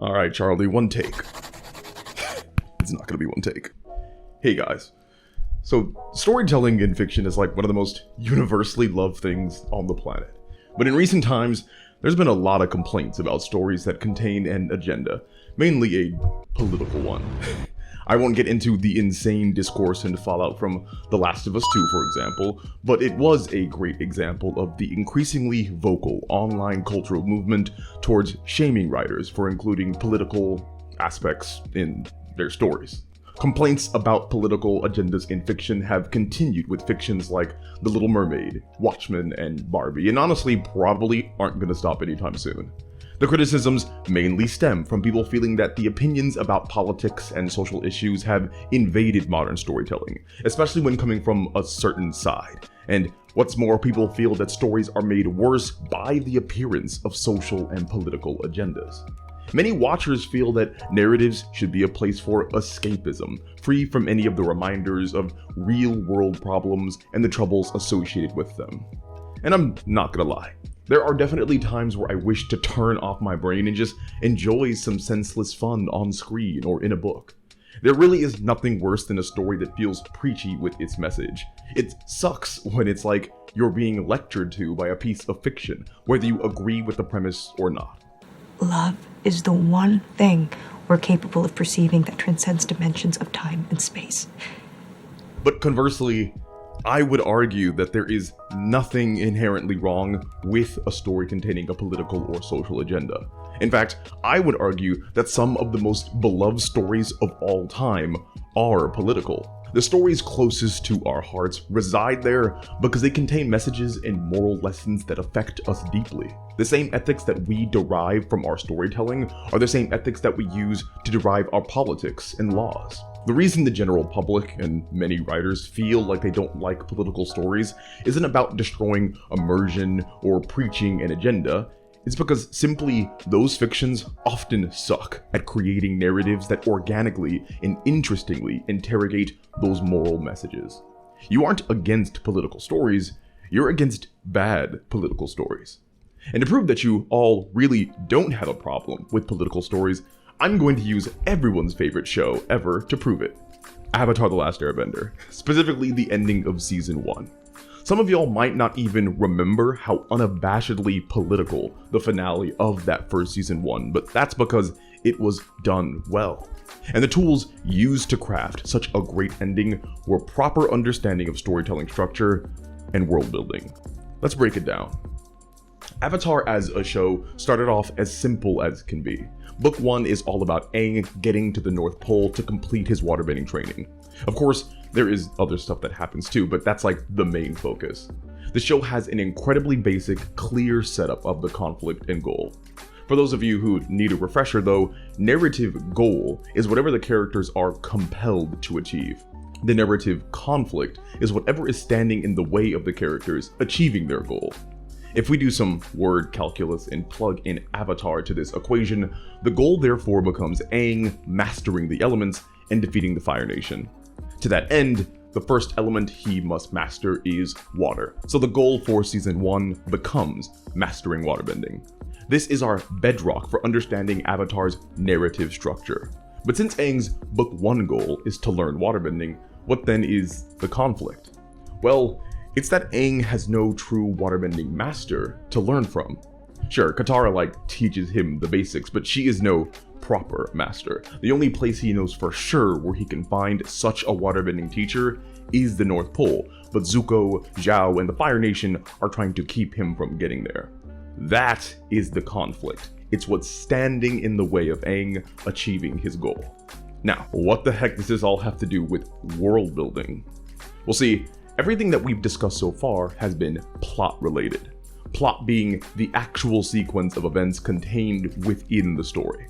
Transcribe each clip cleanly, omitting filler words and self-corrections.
All right, Charlie, one take. It's not gonna be one take. Hey guys. So, storytelling in fiction is like one of the most universally loved things on the planet. But in recent times, there's been a lot of complaints about stories that contain an agenda, mainly a political one. I won't get into the insane discourse and fallout from The Last of Us 2, for example, but it was a great example of the increasingly vocal online cultural movement towards shaming writers for including political aspects in their stories. Complaints about political agendas in fiction have continued with fictions like The Little Mermaid, Watchmen, and Barbie, and honestly probably aren't gonna stop anytime soon. The criticisms mainly stem from people feeling that the opinions about politics and social issues have invaded modern storytelling, especially when coming from a certain side. And what's more, people feel that stories are made worse by the appearance of social and political agendas. Many watchers feel that narratives should be a place for escapism, free from any of the reminders of real-world problems and the troubles associated with them. And I'm not gonna lie, there are definitely times where I wish to turn off my brain and just enjoy some senseless fun on screen or in a book. There really is nothing worse than a story that feels preachy with its message. It sucks when it's like you're being lectured to by a piece of fiction, whether you agree with the premise or not. Love is the one thing we're capable of perceiving that transcends dimensions of time and space. But conversely, I would argue that there is nothing inherently wrong with a story containing a political or social agenda. In fact, I would argue that some of the most beloved stories of all time are political. The stories closest to our hearts reside there because they contain messages and moral lessons that affect us deeply. The same ethics that we derive from our storytelling are the same ethics that we use to derive our politics and laws. The reason the general public and many writers feel like they don't like political stories isn't about destroying immersion or preaching an agenda. It's because simply those fictions often suck at creating narratives that organically and interestingly interrogate those moral messages. You aren't against political stories, you're against bad political stories. And to prove that you all really don't have a problem with political stories, I'm going to use everyone's favorite show ever to prove it. Avatar: The Last Airbender, specifically the ending of Season 1. Some of y'all might not even remember how unabashedly political the finale of that first Season 1, but that's because it was done well. And the tools used to craft such a great ending were proper understanding of storytelling structure and world building. Let's break it down. Avatar as a show started off as simple as can be. Book 1 is all about Aang getting to the North Pole to complete his waterbending training. Of course, there is other stuff that happens too, but that's like the main focus. The show has an incredibly basic, clear setup of the conflict and goal. For those of you who need a refresher though, narrative goal is whatever the characters are compelled to achieve. The narrative conflict is whatever is standing in the way of the characters achieving their goal. If we do some word calculus and plug in Avatar to this equation, the goal therefore becomes Aang mastering the elements and defeating the Fire Nation. To that end, the first element he must master is water. So the goal for Season 1 becomes mastering waterbending. This is our bedrock for understanding Avatar's narrative structure. But since Aang's Book 1 goal is to learn waterbending, what then is the conflict? Well, it's that Aang has no true waterbending master to learn from. Sure, Katara teaches him the basics, but she is no proper master. The only place he knows for sure where he can find such a waterbending teacher is the North Pole, but Zuko, Zhao, and the Fire Nation are trying to keep him from getting there. That is the conflict. It's what's standing in the way of Aang achieving his goal. Now, what the heck does this all have to do with world building? Well, see, everything that we've discussed so far has been plot related. Plot being the actual sequence of events contained within the story.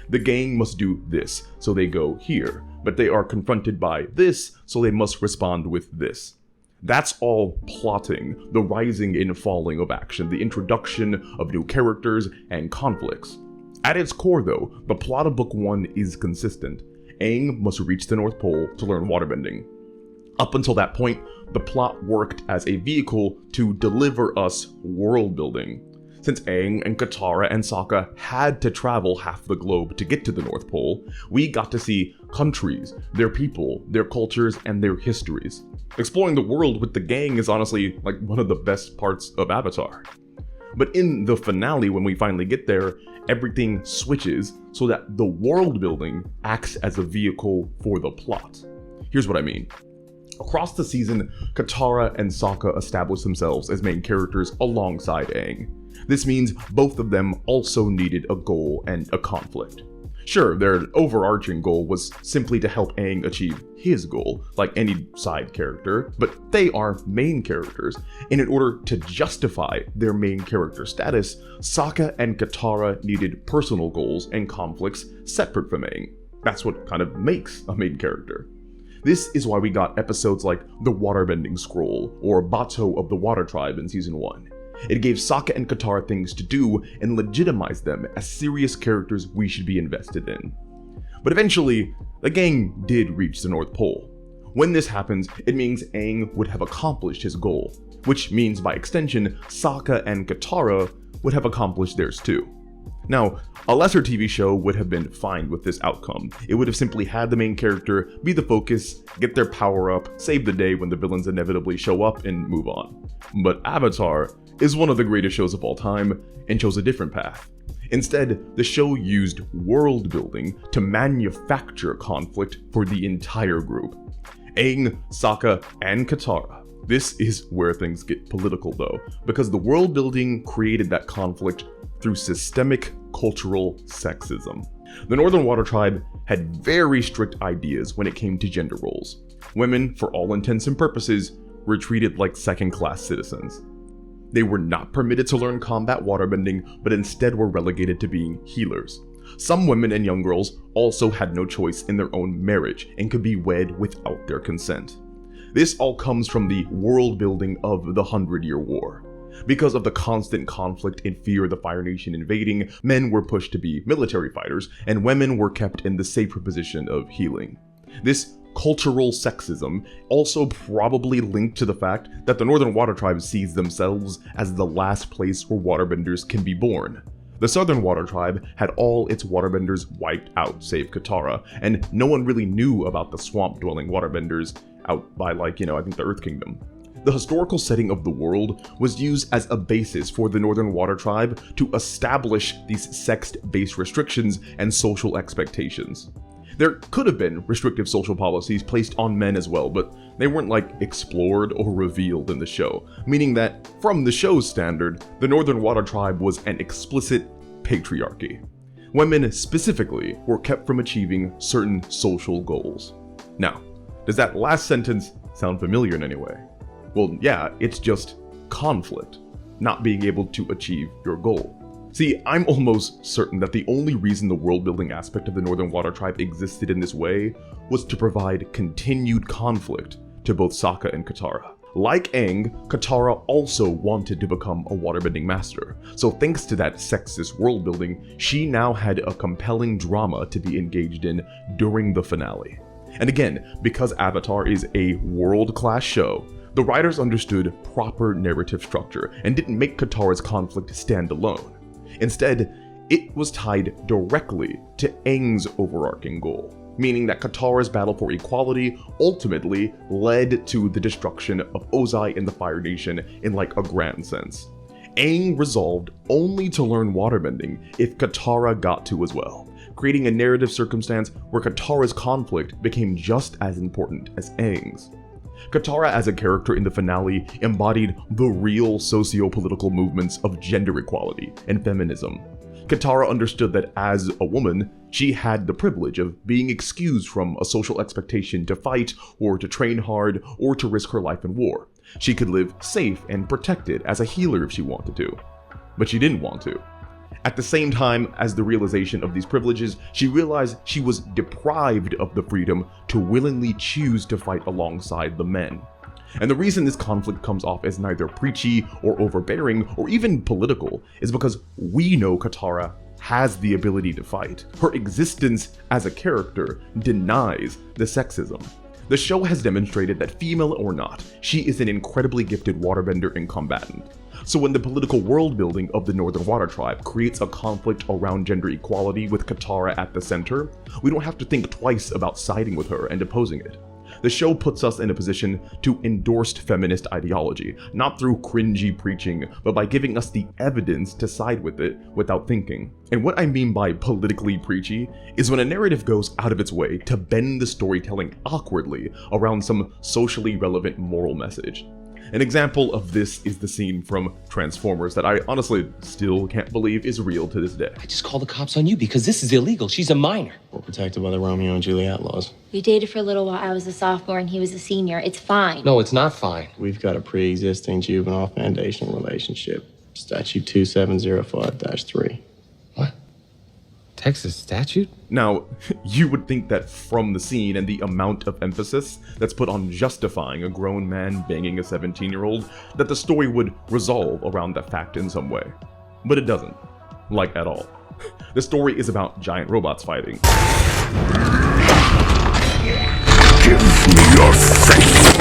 The gang must do this, so they go here, but they are confronted by this, so they must respond with this. That's all plotting, the rising and falling of action, the introduction of new characters and conflicts. At its core though, the plot of Book 1 is consistent. Aang must reach the North Pole to learn waterbending. Up until that point, the plot worked as a vehicle to deliver us world building. Since Aang and Katara and Sokka had to travel half the globe to get to the North Pole, we got to see countries, their people, their cultures, and their histories. Exploring the world with the gang is honestly like one of the best parts of Avatar. But in the finale, when we finally get there, everything switches so that the world building acts as a vehicle for the plot. Here's what I mean. Across the season, Katara and Sokka establish themselves as main characters alongside Aang. This means both of them also needed a goal and a conflict. Sure, their overarching goal was simply to help Aang achieve his goal, like any side character, but they are main characters, and in order to justify their main character status, Sokka and Katara needed personal goals and conflicts separate from Aang. That's what kind of makes a main character. This is why we got episodes like the Waterbending Scroll or Bato of the Water Tribe in Season 1. It gave Sokka and Katara things to do and legitimized them as serious characters we should be invested in. But eventually, the gang did reach the North Pole. When this happens, it means Aang would have accomplished his goal, which means by extension, Sokka and Katara would have accomplished theirs too. Now, a lesser TV show would have been fine with this outcome. It would have simply had the main character be the focus, get their power up, save the day when the villains inevitably show up, and move on. But Avatar is one of the greatest shows of all time and chose a different path. Instead, the show used world building to manufacture conflict for the entire group. Aang, Sokka, and Katara. This is where things get political though, because the world building created that conflict through systemic cultural sexism. The Northern Water Tribe had very strict ideas when it came to gender roles. Women, for all intents and purposes, were treated like second-class citizens. They were not permitted to learn combat waterbending, but instead were relegated to being healers. Some women and young girls also had no choice in their own marriage and could be wed without their consent. This all comes from the world building of the 100-Year War. Because of the constant conflict and fear of the Fire Nation invading, men were pushed to be military fighters, and women were kept in the safer position of healing. This cultural sexism also probably linked to the fact that the Northern Water Tribe sees themselves as the last place where waterbenders can be born. The Southern Water Tribe had all its waterbenders wiped out, save Katara, and no one really knew about the swamp-dwelling waterbenders out by, I think the Earth Kingdom. The historical setting of the world was used as a basis for the Northern Water Tribe to establish these sex-based restrictions and social expectations. There could have been restrictive social policies placed on men as well, but they weren't explored or revealed in the show, meaning that, from the show's standard, the Northern Water Tribe was an explicit patriarchy. Women specifically were kept from achieving certain social goals. Now, does that last sentence sound familiar in any way? Well, yeah, it's just conflict, not being able to achieve your goal. See, I'm almost certain that the only reason the world-building aspect of the Northern Water Tribe existed in this way was to provide continued conflict to both Sokka and Katara. Like Aang, Katara also wanted to become a waterbending master, so thanks to that sexist world-building, she now had a compelling drama to be engaged in during the finale. And again, because Avatar is a world-class show, the writers understood proper narrative structure and didn't make Katara's conflict stand alone. Instead, it was tied directly to Aang's overarching goal, meaning that Katara's battle for equality ultimately led to the destruction of Ozai and the Fire Nation in a grand sense. Aang resolved only to learn waterbending if Katara got to as well, creating a narrative circumstance where Katara's conflict became just as important as Aang's. Katara as a character in the finale embodied the real socio-political movements of gender equality and feminism. Katara understood that as a woman, she had the privilege of being excused from a social expectation to fight, or to train hard, or to risk her life in war. She could live safe and protected as a healer if she wanted to. But she didn't want to. At the same time as the realization of these privileges, she realized she was deprived of the freedom to willingly choose to fight alongside the men. And the reason this conflict comes off as neither preachy or overbearing or even political is because we know Katara has the ability to fight. Her existence as a character denies the sexism. The show has demonstrated that, female or not, she is an incredibly gifted waterbender and combatant. So when the political world building of the Northern Water Tribe creates a conflict around gender equality with Katara at the center, we don't have to think twice about siding with her and opposing it. The show puts us in a position to endorse feminist ideology, not through cringy preaching, but by giving us the evidence to side with it without thinking. And what I mean by politically preachy is when a narrative goes out of its way to bend the storytelling awkwardly around some socially relevant moral message. An example of this is the scene from Transformers that I honestly still can't believe is real to this day. I just called the cops on you because this is illegal. She's a minor. We're protected by the Romeo and Juliet laws. We dated for a little while. I was a sophomore and he was a senior. It's fine. No, it's not fine. We've got a pre-existing juvenile foundational relationship. Statute 2705-3. What? Texas statute? Now, you would think that from the scene and the amount of emphasis that's put on justifying a grown man banging a 17-year-old, that the story would resolve around that fact in some way. But it doesn't. Like, at all. The story is about giant robots fighting. Give me your face!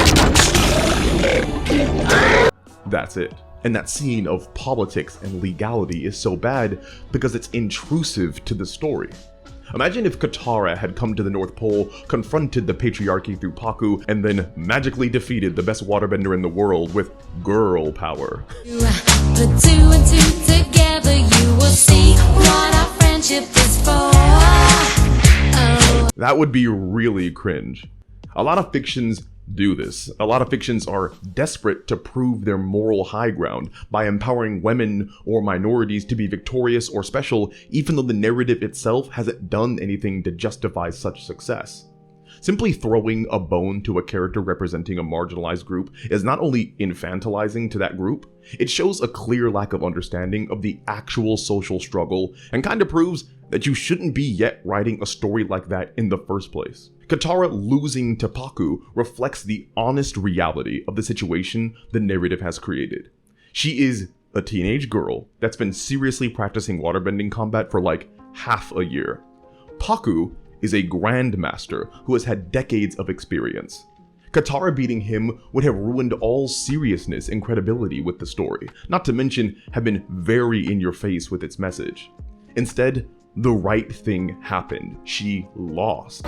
That's it. And that scene of politics and legality is so bad because it's intrusive to the story. Imagine if Katara had come to the North Pole, confronted the patriarchy through Pakku, and then magically defeated the best waterbender in the world with girl power. Put two and two together, you will see what our friendship is for. Oh. That would be really cringe. A lot of fictions do this. A lot of fictions are desperate to prove their moral high ground by empowering women or minorities to be victorious or special, even though the narrative itself hasn't done anything to justify such success. Simply throwing a bone to a character representing a marginalized group is not only infantilizing to that group, it shows a clear lack of understanding of the actual social struggle and kind of proves that you shouldn't be yet writing a story like that in the first place. Katara losing to Pakku reflects the honest reality of the situation the narrative has created. She is a teenage girl that's been seriously practicing waterbending combat for like half a year. Pakku is a grandmaster who has had decades of experience. Katara beating him would have ruined all seriousness and credibility with the story, not to mention have been very in your face with its message. Instead, the right thing happened. She lost.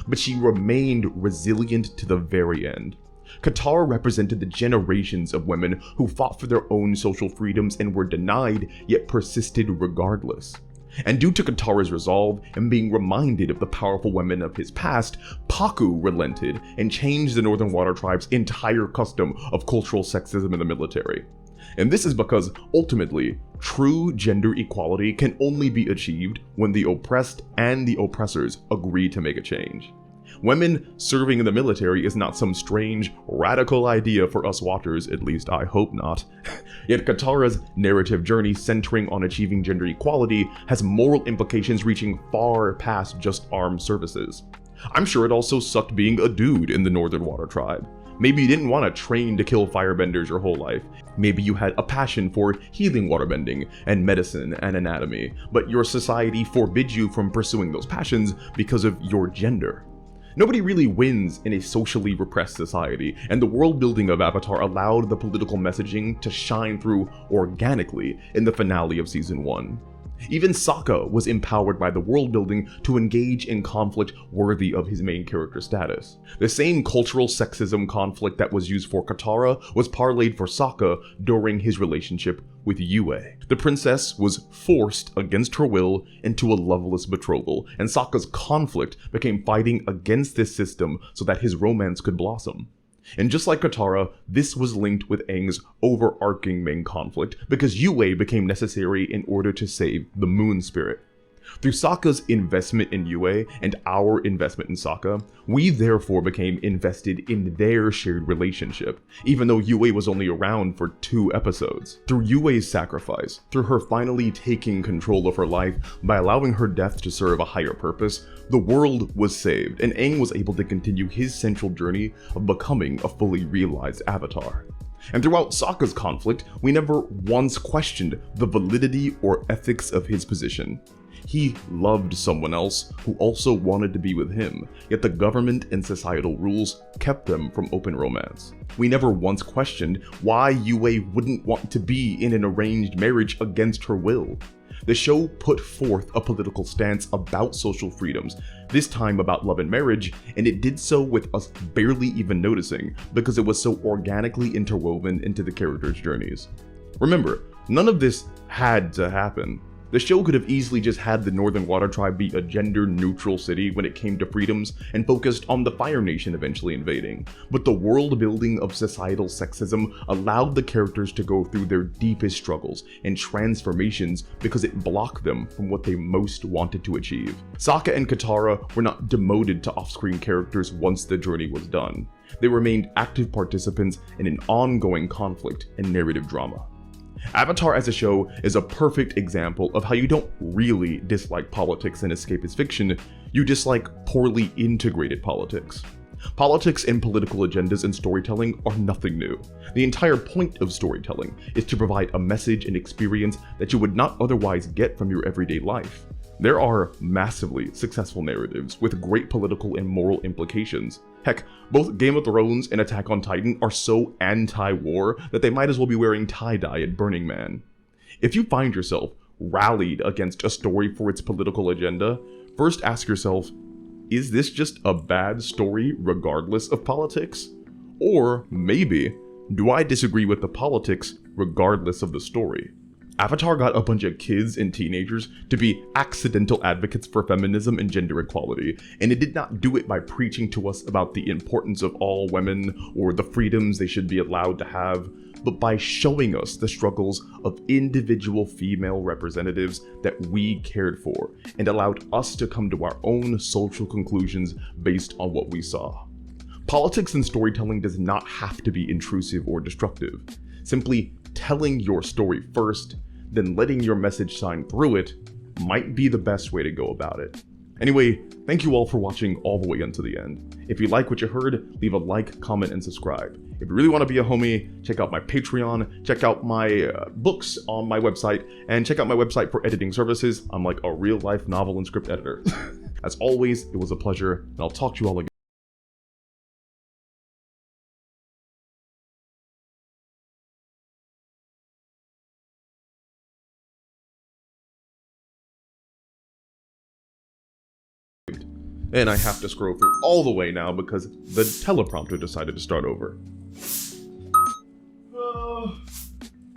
But she remained resilient to the very end. Katara represented the generations of women who fought for their own social freedoms and were denied, yet persisted regardless. And due to Katara's resolve and being reminded of the powerful women of his past, Pakku relented and changed the Northern Water Tribe's entire custom of cultural sexism in the military. And this is because, ultimately, true gender equality can only be achieved when the oppressed and the oppressors agree to make a change. Women serving in the military is not some strange, radical idea for us watchers, at least I hope not. Yet Katara's narrative journey centering on achieving gender equality has moral implications reaching far past just armed services. I'm sure it also sucked being a dude in the Northern Water Tribe. Maybe you didn't want to train to kill firebenders your whole life. Maybe you had a passion for healing waterbending and medicine and anatomy, but your society forbids you from pursuing those passions because of your gender. Nobody really wins in a socially repressed society, and the world building of Avatar allowed the political messaging to shine through organically in the finale of Season 1. Even Sokka was empowered by the world building to engage in conflict worthy of his main character status. The same cultural sexism conflict that was used for Katara was parlayed for Sokka during his relationship with Yue. The princess was forced against her will into a loveless betrothal, and Sokka's conflict became fighting against this system so that his romance could blossom. And just like Katara, this was linked with Aang's overarching main conflict because Yue became necessary in order to save the Moon Spirit. Through Sokka's investment in Yue and our investment in Sokka, we therefore became invested in their shared relationship, even though Yue was only around for 2 episodes. Through Yue's sacrifice, through her finally taking control of her life by allowing her death to serve a higher purpose, the world was saved, and Aang was able to continue his central journey of becoming a fully realized Avatar. And throughout Sokka's conflict, we never once questioned the validity or ethics of his position. He loved someone else who also wanted to be with him, yet the government and societal rules kept them from open romance. We never once questioned why Yue wouldn't want to be in an arranged marriage against her will. The show put forth a political stance about social freedoms, this time about love and marriage, and it did so with us barely even noticing because it was so organically interwoven into the characters' journeys. Remember, none of this had to happen. The show could have easily just had the Northern Water Tribe be a gender-neutral city when it came to freedoms and focused on the Fire Nation eventually invading, but the world building of societal sexism allowed the characters to go through their deepest struggles and transformations because it blocked them from what they most wanted to achieve. Sokka and Katara were not demoted to off-screen characters once the journey was done. They remained active participants in an ongoing conflict and narrative drama. Avatar as a show is a perfect example of how you don't really dislike politics and escapist fiction, you dislike poorly integrated politics. Politics and political agendas in storytelling are nothing new. The entire point of storytelling is to provide a message and experience that you would not otherwise get from your everyday life. There are massively successful narratives with great political and moral implications. Heck, both Game of Thrones and Attack on Titan are so anti-war that they might as well be wearing tie-dye at Burning Man. If you find yourself rallied against a story for its political agenda, first ask yourself, is this just a bad story regardless of politics? Or maybe, do I disagree with the politics regardless of the story? Avatar got a bunch of kids and teenagers to be accidental advocates for feminism and gender equality, and it did not do it by preaching to us about the importance of all women or the freedoms they should be allowed to have, but by showing us the struggles of individual female representatives that we cared for and allowed us to come to our own social conclusions based on what we saw. Politics in storytelling does not have to be intrusive or destructive. Simply telling your story first, then letting your message shine through it might be the best way to go about it. Anyway, thank you all for watching all the way until the end. If you like what you heard, leave a like, comment, and subscribe. If you really want to be a homie, check out my Patreon, check out my books on my website, and check out my website for editing services. I'm like a real-life novel and script editor. As always, it was a pleasure, and I'll talk to you all again. And I have to scroll through all the way now because the teleprompter decided to start over.